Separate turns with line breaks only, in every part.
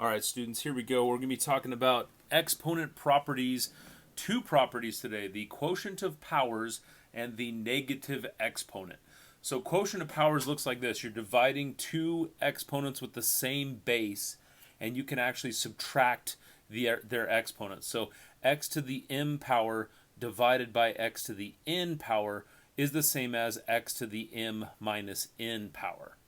All right, students, here we go. We're going to be talking about exponent properties, two properties today, the quotient of powers and the negative exponent. So quotient of powers looks like this. You're dividing two exponents with the same base, and you can actually subtract their exponents. So x to the m power divided by x to the n power is the same as x to the m minus n power.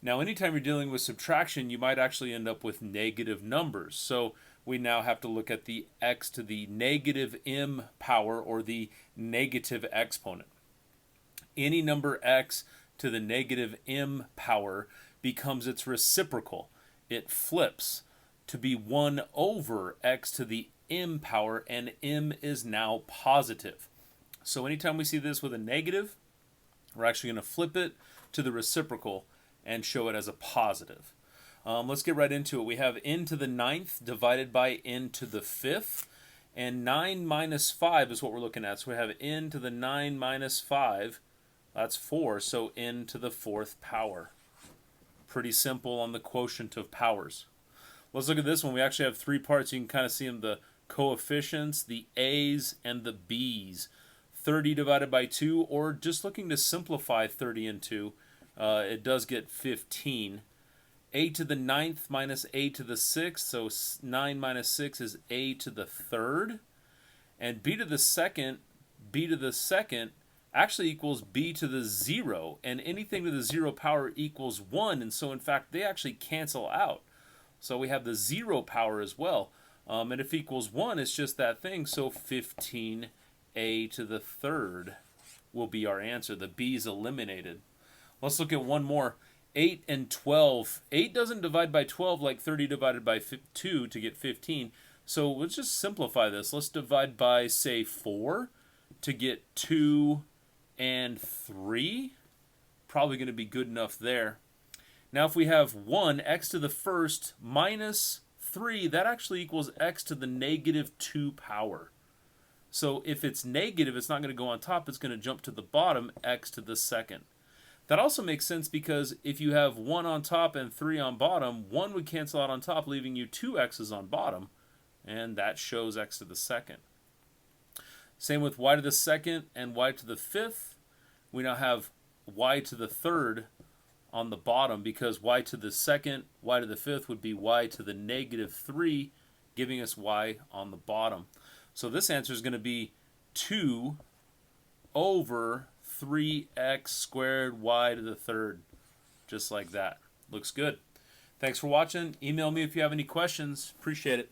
Now, anytime you're dealing with subtraction, you might actually end up with negative numbers. So we now have to look at the x to the negative m power, or the negative exponent. Any number x to the negative m power becomes its reciprocal. It flips to be 1 over x to the m power, and m is now positive. So anytime we see this with a negative, we're actually going to flip it to the reciprocal and show it as a positive. Let's get right into it. We have n to the ninth divided by n to the fifth, and 9 minus 5 is what we're looking at. So we have n to the 9 minus 5, that's 4, so n to the fourth power. Pretty simple on the quotient of powers. Let's look at this one. We actually have three parts. You can kind of see them, the coefficients, the a's, and the b's. 30 divided by 2, or just looking to simplify 30 and 2, it does get 15. A to the ninth minus a to the sixth, so 9 minus 6 is a to the third. And b to the second actually equals b to the 0, and anything to the 0 power equals 1, and so in fact they actually cancel out. So we have the 0 power as well, and if equals 1, it's just that thing, so 15a to the third will be our answer. The b is eliminated. Let's look at one more. 8 and 12. 8 doesn't divide by 12 like 30 divided by 2 to get 15. So let's just simplify this. Let's divide by, say, 4 to get 2 and 3. Probably going to be good enough there. Now if we have 1, x to the first minus 3, that actually equals x to the negative 2 power. So if it's negative, it's not going to go on top. It's going to jump to the bottom, x to the second. That also makes sense because if you have 1 on top and 3 on bottom, 1 would cancel out on top, leaving you 2 x's on bottom, and that shows x to the second. Same with y to the second and y to the fifth. We now have y to the third on the bottom, because y to the second, y to the fifth would be y to the negative 3, giving us y on the bottom. So this answer is going to be 2 over 3x squared y to the third, just like that. Looks good. Thanks for watching. Email me if you have any questions. Appreciate it.